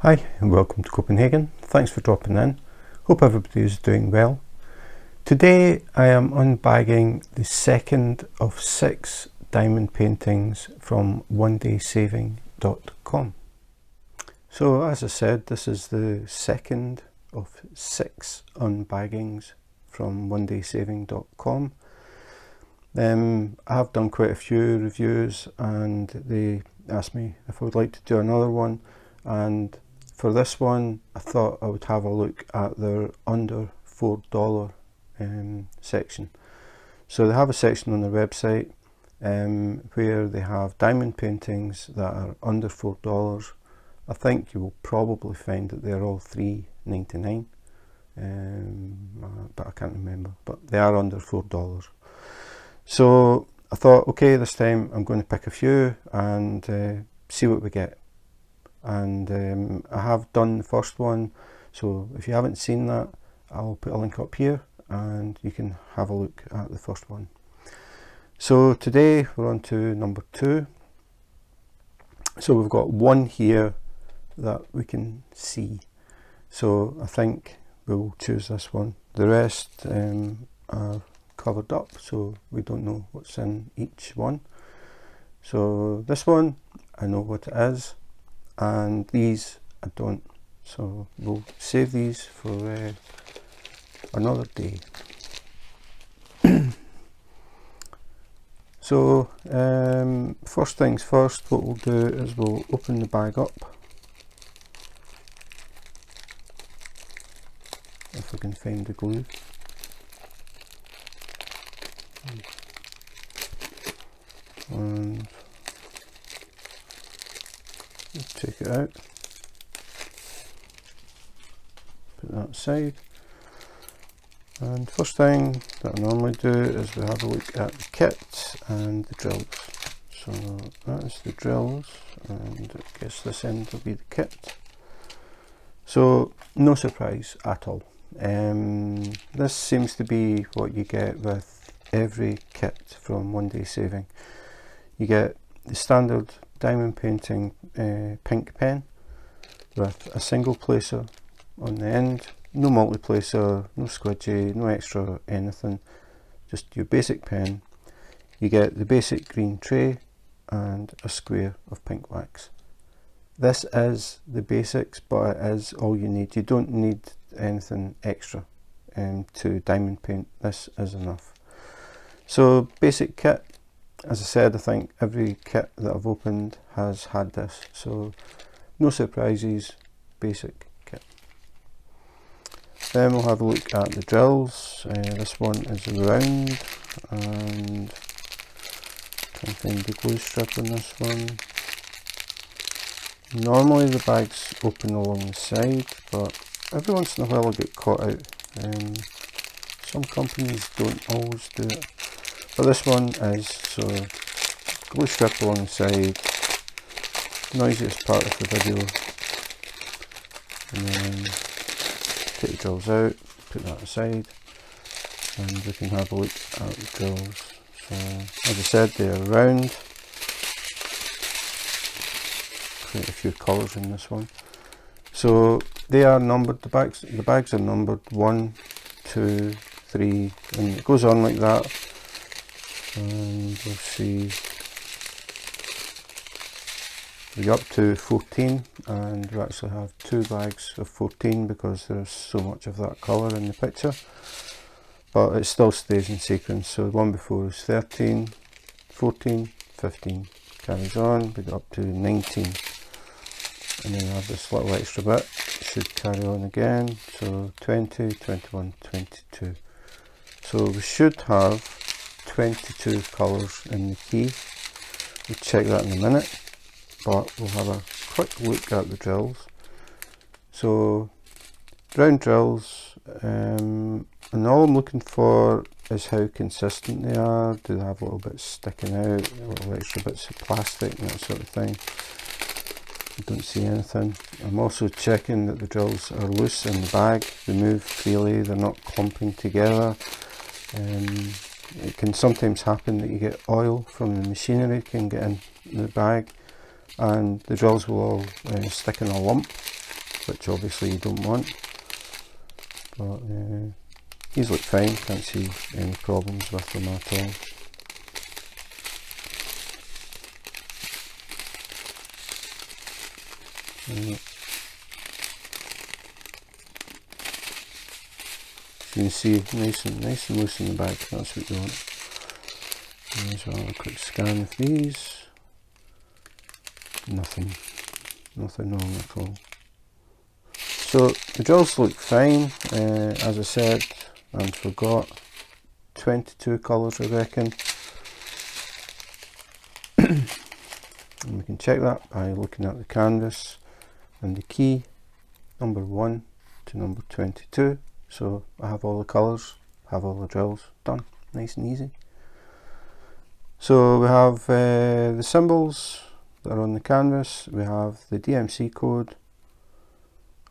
Hi and welcome to Copenhagen. Thanks for dropping in. Hope everybody is doing well. Today I am unbagging the second of 6 diamond paintings from Onedaysaving.com. So as I said, this is the second of 6 unbaggings from Onedaysaving.com. I have done quite a few reviews and they asked me if I would like to do another one, and for this one I thought I would have a look at their under $4 section. So they have a section on their website where they have diamond paintings that are under $4. I think you will probably find that they're all $3.99, but I can't remember, but they are under $4. So I thought, okay, this time I'm going to pick a few and see what we get. And I have done the first one, so if you haven't seen that, I'll put a link up here and you can have a look at the first one. So today we're on to number 2. So we've got one here that we can see, so I think we'll choose this one. The rest are covered up, so we don't know what's in each one. So this one I know what it is, and these I don't, so we'll save these for another day. So first things first, what we'll do is we'll open the bag up, if I can find the glue. And take it out, put that aside, and first thing that I normally do is we have a look at the kit and the drills. So that is the drills, and I guess this end will be the kit. So no surprise at all. This seems to be what you get with every kit from Onedaysaving. You get the standard diamond painting pink pen with a single placer on the end, no multi-placer, no squidgy, no extra anything, just your basic pen. You get the basic green tray and a square of pink wax. This is the basics, but it is all you need. You don't need anything extra to diamond paint. This is enough. So basic kit. As I said, I think every kit that I've opened has had this, so no surprises, basic kit. Then we'll have a look at the drills. This one is round, and try and find the glue strip on this one. Normally the bag's open along the side, but every once in a while I get caught out. Some companies don't always do it. But this one is, so glue strip along the side, noisiest part of the video, and then take the drills out, put that aside, and we can have a look at the drills. So as I said, they are round, quite a few colours in this one. So they are numbered, the bags are numbered 1, 2, 3, and it goes on like that. And we'll see, we're up to 14, and we actually have 2 bags of 14 because there's so much of that colour in the picture, but it still stays in sequence. So the one before is 13, 14, 15, carries on, we get up to 19, and then we have this little extra bit, should carry on again, so 20, 21, 22. So we should have 22 colours in the key. We'll check that in a minute, but we'll have a quick look at the drills. So round drills, and all I'm looking for is how consistent they are. Do they have little bits sticking out, little extra bits of plastic and that sort of thing? I don't see anything. I'm also checking that the drills are loose in the bag, they move freely, they're not clumping together. It can sometimes happen that you get oil from the machinery can get in the bag, and the drills will all stick in a lump. which obviously you don't want. But these look fine, can't see any problems with them at all. You can see nice and loose in the bag. That's what you want. And so I'll have a quick scan of these. Nothing wrong at all. So the drills look fine. As I said and forgot, 22 colours I reckon. And we can check that by looking at the canvas and the key, number 1 to number 22. So I have all the colours, have all the drills done, nice and easy. So we have the symbols that are on the canvas. We have the DMC code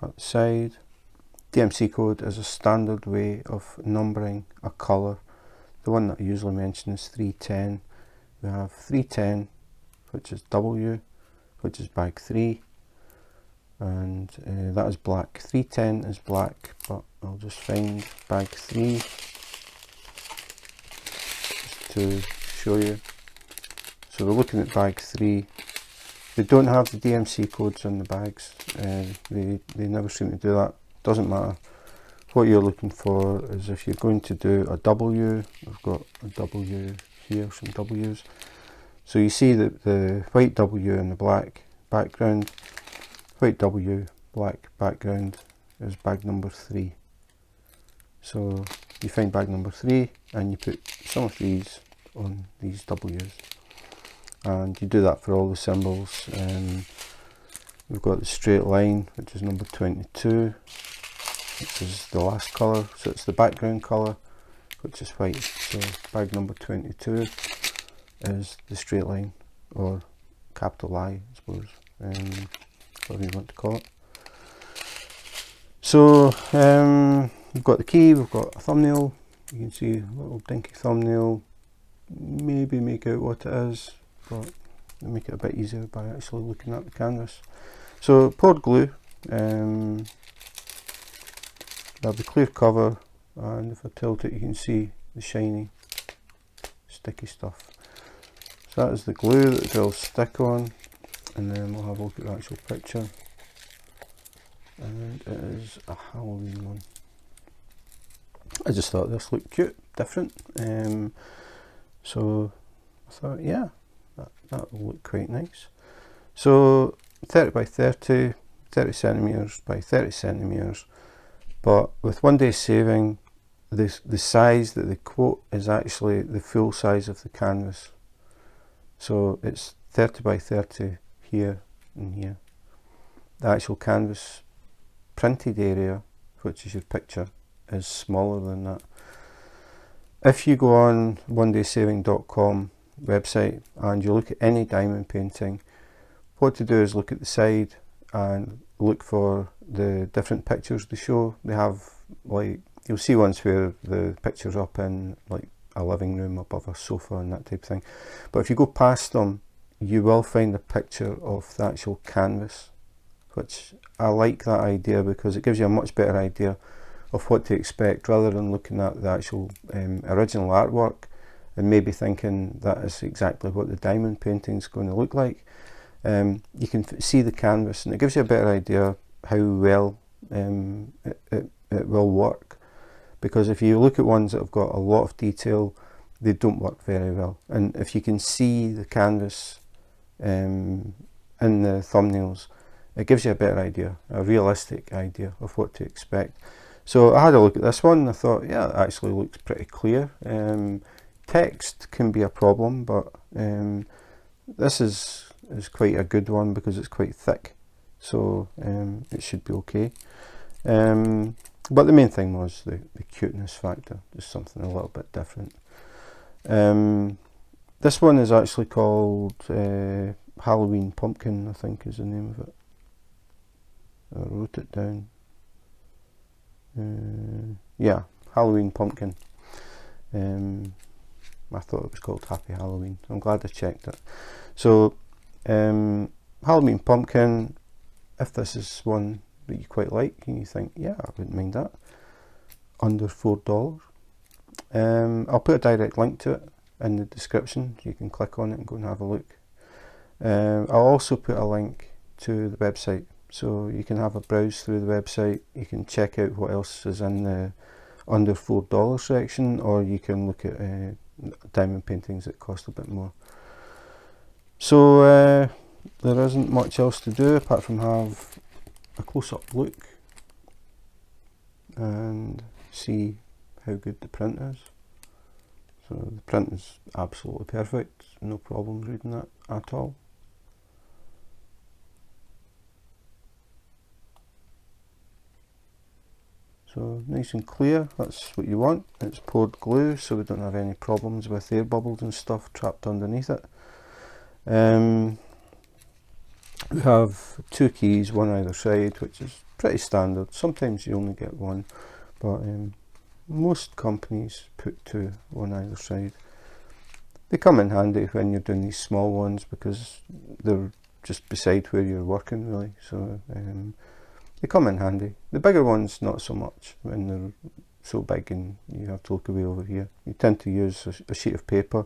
at the side. DMC code is a standard way of numbering a colour. The one that I usually mention is 310. We have 310, which is W, which is bag 3, and that is black. 310 is black, but I'll just find bag 3 just to show you. So we're looking at bag 3. They don't have the DMC codes on the bags. They never seem to do that. Doesn't matter. What you're looking for is if you're going to do a W. I've got a W here, some W's. So you see that the white W in the black background, white W, black background is bag number 3. So you find bag number 3 and you put some of these on these W's. And you do that for all the symbols. We've got the straight line, which is number 22, which is the last colour, so it's the background colour, which is white. So bag number 22 is the straight line, or capital I suppose, whatever you want to call it. So we've got the key, we've got a thumbnail. You can see a little dinky thumbnail. Maybe make out what it is, but make it a bit easier by actually looking at the canvas. So poured glue, we have the clear cover, and if I tilt it you can see the shiny sticky stuff. So that is the glue that the drills stick on, and then we'll have a look at the actual picture, and it is a Halloween one. I just thought this looked cute, different, so I thought, yeah, that will look quite nice. So 30 by 30, 30 centimeters by 30 centimeters, but with Onedaysaving, the size that they quote is actually the full size of the canvas. So it's 30 by 30 here and here. The actual canvas printed area, which is your picture, is smaller than that. If you go on onedaysaving.com website and you look at any diamond painting, what to do is look at the side and look for the different pictures they show. They have, like, you'll see ones where the picture's up in like a living room above a sofa and that type of thing, but if you go past them you will find a picture of the actual canvas, which I like that idea because it gives you a much better idea of what to expect rather than looking at the actual original artwork and maybe thinking that is exactly what the diamond painting is going to look like. You can see the canvas and it gives you a better idea how well it will work, because if you look at ones that have got a lot of detail, they don't work very well. And if you can see the canvas in the thumbnails, it gives you a better idea, a realistic idea of what to expect. So I had a look at this one and I thought, yeah, it actually looks pretty clear. Text can be a problem, but this is quite a good one because it's quite thick, so it should be okay. But the main thing was the cuteness factor, just something a little bit different. This one is actually called Halloween Pumpkin, I think is the name of it. I wrote it down. Yeah, Halloween Pumpkin. I thought it was called Happy Halloween. I'm glad I checked it. So Halloween Pumpkin, if this is one that you quite like and you think, yeah, I wouldn't mind that, under $4. I'll put a direct link to it in the description. You can click on it and go and have a look. I'll also put a link to the website, so you can have a browse through the website. You can check out what else is in the under $4 section, or you can look at diamond paintings that cost a bit more. So there isn't much else to do apart from have a close-up look and see how good the print is. So the print is absolutely perfect, no problems reading that at all. So nice and clear, that's what you want. It's poured glue, so we don't have any problems with air bubbles and stuff trapped underneath it. We have 2 keys, one either side, which is pretty standard. Sometimes you only get one, but most companies put 2, one either side. They come in handy when you're doing these small ones because they're just beside where you're working, really. So they come in handy. The bigger ones not so much when they're so big and you have to look away over here. You tend to use a sheet of paper.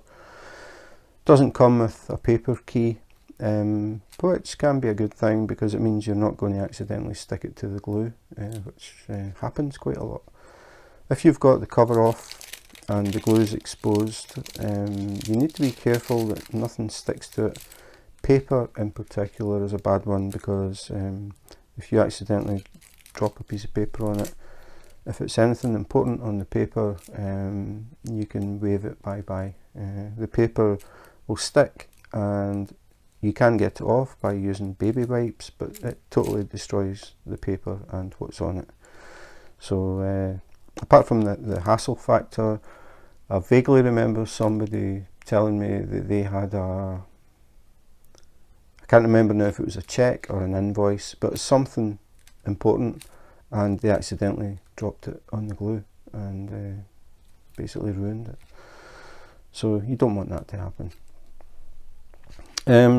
Doesn't come with a paper key, which can be a good thing because it means you're not going to accidentally stick it to the glue, which happens quite a lot. If you've got the cover off and the glue is exposed, you need to be careful that nothing sticks to it. Paper in particular is a bad one because if you accidentally drop a piece of paper on it, if it's anything important on the paper, you can wave it bye-bye. The paper will stick and you can get it off by using baby wipes, but it totally destroys the paper and what's on it. So apart from the hassle factor, I vaguely remember somebody telling me that they had I can't remember now if it was a check or an invoice, but it's something important, and they accidentally dropped it on the glue and basically ruined it. So you don't want that to happen.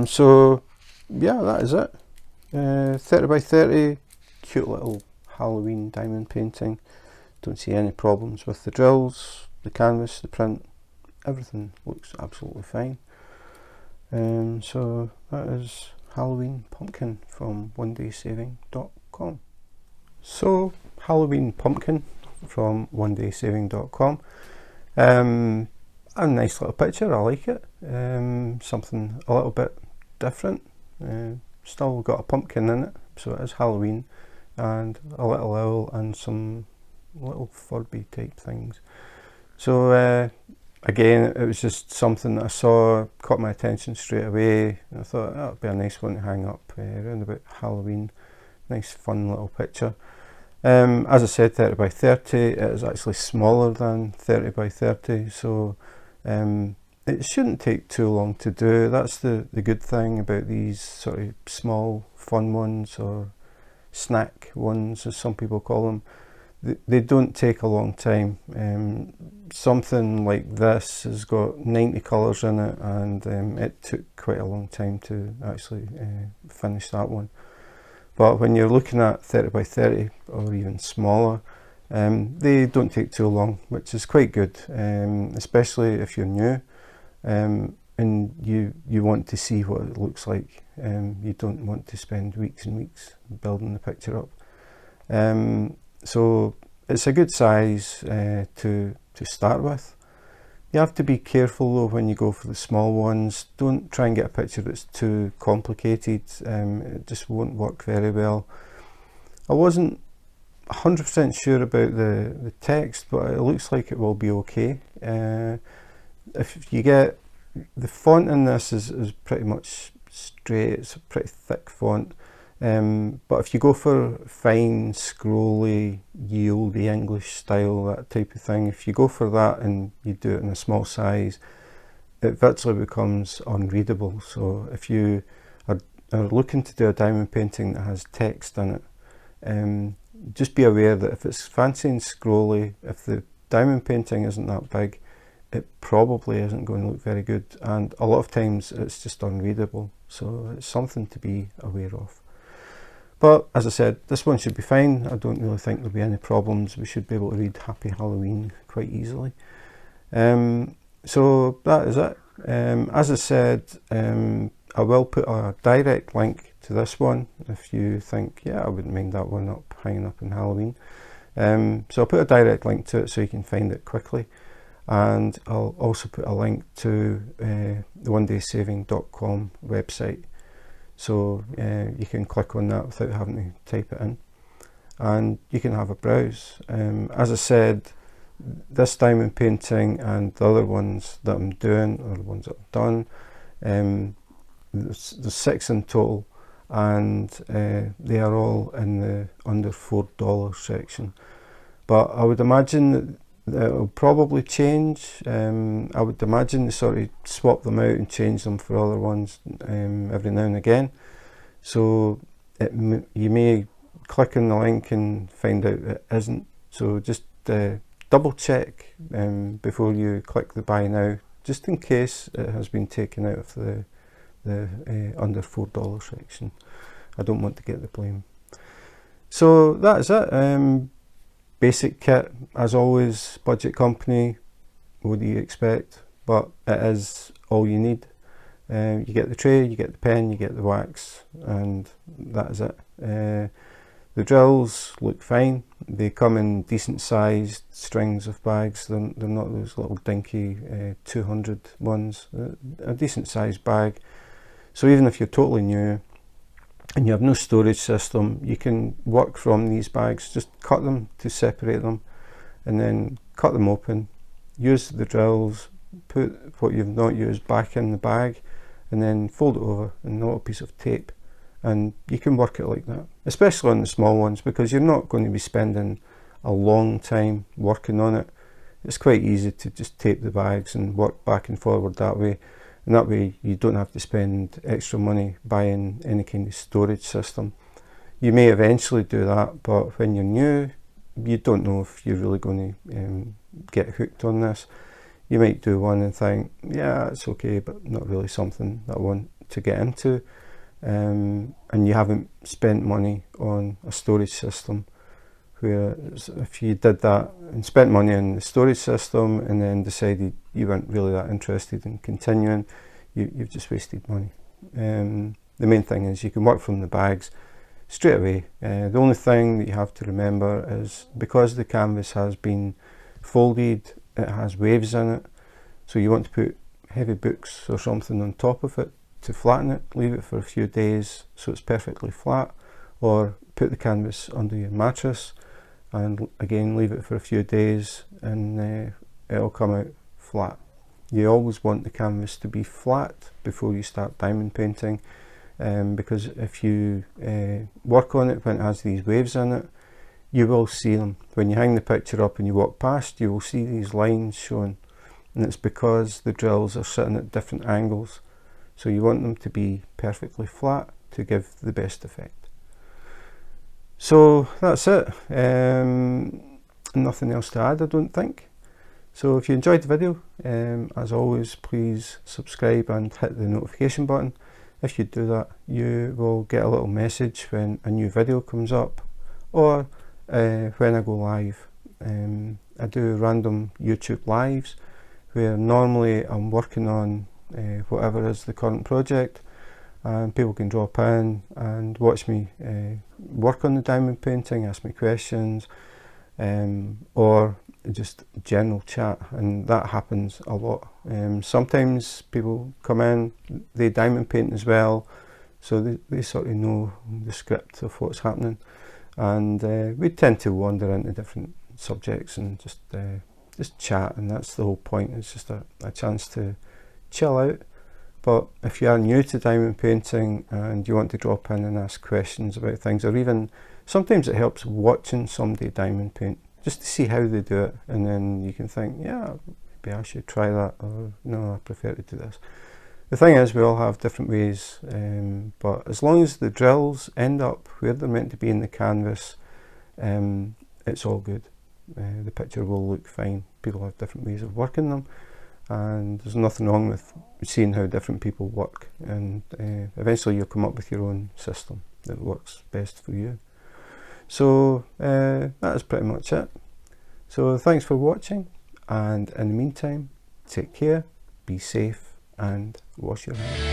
So yeah, that is it. 30 by 30, cute little Halloween diamond painting. Don't see any problems with the drills, the canvas, the print. Everything looks absolutely fine. So that is Halloween Pumpkin from Onedaysaving.com. So Halloween Pumpkin from Onedaysaving.com. A nice little picture, I like it. Something a little bit different. Still got a pumpkin in it, so it is Halloween, and a little owl and some little Furby type things. So again, it was just something that I saw, caught my attention straight away, and I thought that would be a nice one to hang up around about Halloween. Nice fun little picture. As I said, 30 by 30, it is actually smaller than 30 by 30, so it shouldn't take too long to do. That's the good thing about these sort of small fun ones, or snack ones as some people call them. They don't take a long time. Something like this has got 90 colours in it, and it took quite a long time to actually finish that one. But when you're looking at 30 by 30 or even smaller, they don't take too long, which is quite good, especially if you're new and you want to see what it looks like. You don't want to spend weeks and weeks building the picture up. So it's a good size to start with. You have to be careful though when you go for the small ones. Don't try and get a picture that's too complicated. It just won't work very well. I wasn't 100% sure about the text, but it looks like it will be okay. If you get the font in this is pretty much straight. It's a pretty thick font. But if you go for fine, scrolly, ye olde English style, that type of thing, if you go for that and you do it in a small size, it virtually becomes unreadable. So if you are looking to do a diamond painting that has text in it, just be aware that if it's fancy and scrolly, if the diamond painting isn't that big, it probably isn't going to look very good, and a lot of times it's just unreadable. So it's something to be aware of. But as I said, this one should be fine. I don't really think there'll be any problems. We should be able to read Happy Halloween quite easily. So that is it. As I said, I will put a direct link to this one if you think, yeah, I wouldn't mind that one up hanging up in Halloween. So I'll put a direct link to it so you can find it quickly, and I'll also put a link to the onedaysaving.com website, so you can click on that without having to type it in, and you can have a browse. As I said, this diamond painting and the other ones that I'm doing, or the ones that I've done, there's 6 in total, and they are all in the under $4 section. But I would imagine that it'll probably change. I would imagine they sort of swap them out and change them for other ones every now and again. So you may click on the link and find out it isn't. So just double check before you click the buy now, just in case it has been taken out of the under $4 section. I don't want to get the blame. So that is it. Basic kit, as always, budget company. What do you expect? But it is all you need. You get the tray, you get the pen, you get the wax, and that is it. The drills look fine. They come in decent sized strings of bags. They're not those little dinky 200 ones. A decent sized bag. So even if you're totally new and you have no storage system, you can work from these bags. Just cut them to separate them, and then cut them open. Use the drills, put what you've not used back in the bag, and then fold it over in a little piece of tape. And you can work it like that, especially on the small ones, because you're not going to be spending a long time working on it. It's quite easy to just tape the bags and work back and forward that way, and that way you don't have to spend extra money buying any kind of storage system. You may eventually do that, but when you're new, you don't know if you're really going to get hooked on this. You might do one and think, yeah, it's okay, but not really something that I want to get into. And you haven't spent money on a storage system. Where if you did that and spent money on the storage system and then decided you weren't really that interested in continuing, you've just wasted money. The main thing is you can work from the bags straight away. The only thing that you have to remember is, because the canvas has been folded, it has waves in it, so you want to put heavy books or something on top of it to flatten it. Leave it for a few days so it's perfectly flat, or put the canvas under your mattress and again leave it for a few days, and it'll come out flat. You always want the canvas to be flat before you start diamond painting, because if you work on it when it has these waves in it, you will see them. When you hang the picture up and you walk past, you will see these lines showing, and it's because the drills are sitting at different angles. So you want them to be perfectly flat to give the best effect. So that's it. Nothing else to add, I don't think. So if you enjoyed the video, as always, please subscribe and hit the notification button. If you do that, you will get a little message when a new video comes up, or when I go live. I do random YouTube lives where normally I'm working on whatever is the current project, and people can drop in and watch me work on the diamond painting, ask me questions, or just general chat, and that happens a lot. Sometimes people come in, they diamond paint as well, so they sort of know the script of what's happening, and we tend to wander into different subjects and just chat, and that's the whole point. It's just a chance to chill out. But if you are new to diamond painting and you want to drop in and ask questions about things, or even sometimes it helps watching somebody diamond paint just to see how they do it, and then you can think, yeah, maybe I should try that, or no, I prefer to do this. The thing is, we all have different ways, but as long as the drills end up where they're meant to be in the canvas, it's all good. The picture will look fine. People have different ways of working them, and there's nothing wrong with seeing how different people work, and eventually you'll come up with your own system that works best for you. So that is pretty much it. So thanks for watching, and in the meantime, take care, be safe, and wash your hands.